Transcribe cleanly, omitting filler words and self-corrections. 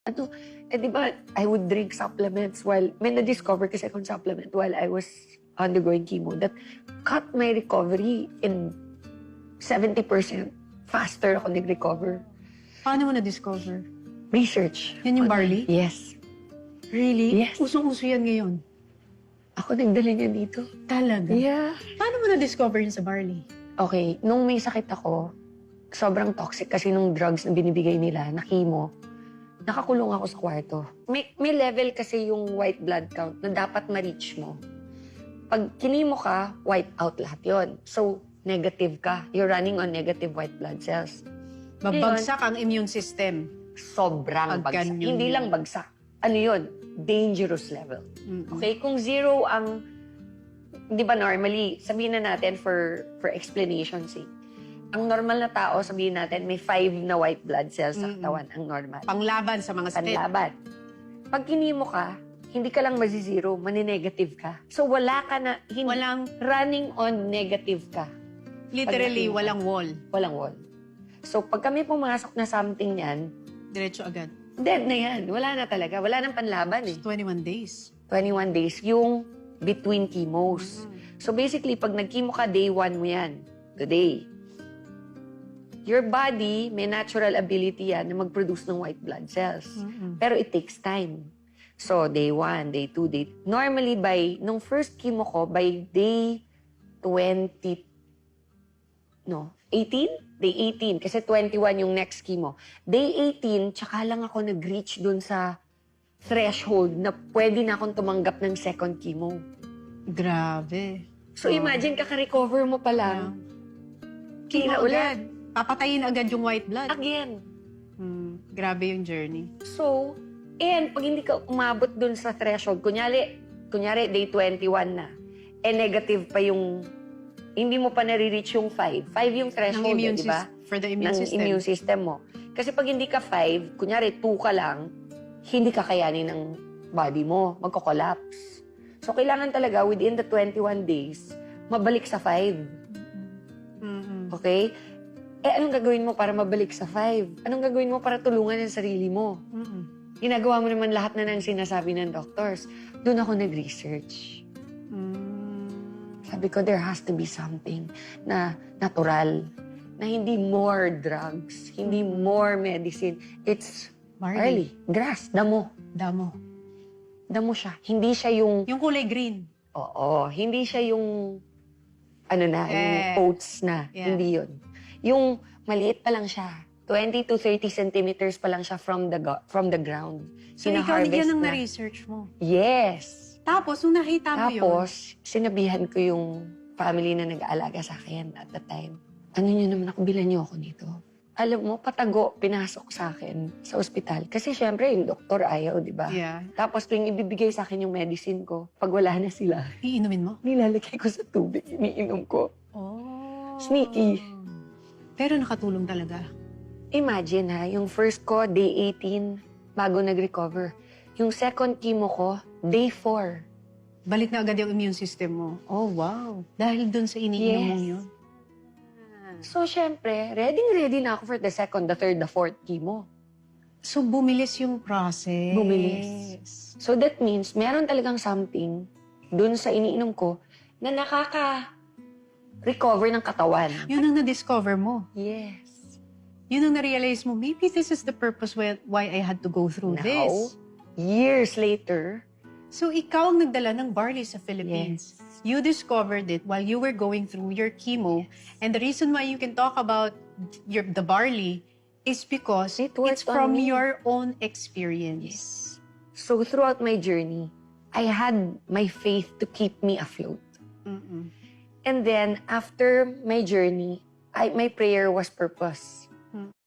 Ano, di ba, I would drink supplements while, may na-discover kasi akong supplement while I was undergoing chemo that cut my recovery in 70% faster ako nag-recover. Paano mo na-discover? Research. Yan yung barley? Yes. Really? Yes. Usong-uso yan ngayon. Ako nagdala niya dito. Talaga? Yeah. Paano mo na-discover yun sa barley? Okay, nung may sakit ako, sobrang toxic kasi nung drugs na binibigay nila, na chemo, nakakulong ako sa kwarto. May level kasi yung white blood count na dapat ma-reach mo. Pag kinimo ka, white out lahat yon. So, negative ka. You're running on negative white blood cells. Babagsak ang immune system. Sobrang Pag bagsak. ganyan. Hindi lang bagsak. Ano yun? Dangerous level. Mm-mm. Okay? Kung zero ang, di ba normally, sabihin na natin for explanation sake, ang normal na tao, sabihin natin, may 5 na white blood cells sa katawan, ang normal. Panglaban sa mga sakit. Panlaban. Pag kinimo ka, hindi ka lang mazi-zero, mani-negative ka. So wala ka na, Walang, running on negative ka. literally, Pag- walang wall. Walang wall. So pag kami pumasok na something yan, Diretso agad. dead na yan. Wala na talaga. Wala nang panlaban eh. 21 days. 21 days yung between chemos. So basically, pag nag-chemo ka, day 1 mo yan. Today. Your body, may natural ability yan na mag-produce ng white blood cells. Pero it takes time. So, day 1, day 2, day... Normally, nung first chemo ko, by day 20... No, 18? Day 18, kasi 21 yung next chemo. Day 18, tsaka lang ako nag-reach dun sa threshold na pwede na akong tumanggap ng second chemo. Grabe. So, imagine, kaka-recover mo pa lang. Kila Kila ulit. Papatayin agad yung white blood. Again. Grabe yung journey. So, and pag hindi ka umabot dun sa threshold, kunyari day 21 na, negative pa yung, hindi mo pa nare-reach yung 5. 5 yung threshold, di ba? For the immune Ng system. immune system mo. Kasi pag hindi ka 5, kunyari 2 ka lang, hindi kakayanin ng body mo, magko-collapse. So, kailangan talaga within the 21 days, mabalik sa 5. Okay? Anong gagawin mo para mabalik sa 5? Anong gagawin mo para tulungan ang sarili mo? Ginagawa mo naman lahat na ng sinasabi ng doctors. Doon ako nag-research. Sabi ko, there has to be something na natural, na hindi more drugs, hindi more medicine. It's barley, grass, damo. Damo. Damo siya. Hindi siya yung, Yung kulay green. oo, hindi siya yung, yung oats na. Yeah. Hindi yun. Yung maliit pa lang siya. 20 to 30 centimeters pa lang siya from the ground. So, ikaw yan ang na. na-research mo. Yes. Tapos, nung nakita mo yun, Tapos, sinabihan ko yung family na nag-aalaga sa akin at the time. Ano nyo naman ako, bilan nyo ako nito. Alam mo, patago, pinasok sa akin sa ospital. Kasi syempre, yung doktor ayaw, di ba? yeah, Tapos, tuwing ibibigay sa akin yung medicine ko, pag wala na sila, iinumin mo? nilalagay ko sa tubig, iniinom ko. Oh. Sneaky. Pero nakatulong talaga. Imagine ha, yung first ko, day 18, bago nag-recover. Yung second chemo ko, day 4. Balik na agad yung immune system mo. Oh, wow. Dahil dun sa iniinom mong yun. So, syempre, ready na ako for the second, the third, the fourth chemo. So, bumilis yung process. Bumilis. So, that means, meron talagang something dun sa iniinom ko na nakaka-recover ng katawan. Yun ang na-discover mo. Yes. Yun ang na-realize mo, maybe this is the purpose why I had to go through Now, this. years later, So, ikaw ang nagdala ng barley sa Philippines. yes. You discovered it while you were going through your chemo. And the reason why you can talk about the barley is because It worked it's from on me. your own experience. Yes. So, throughout my journey, I had my faith to keep me afloat. And then, after my journey, my prayer was purpose.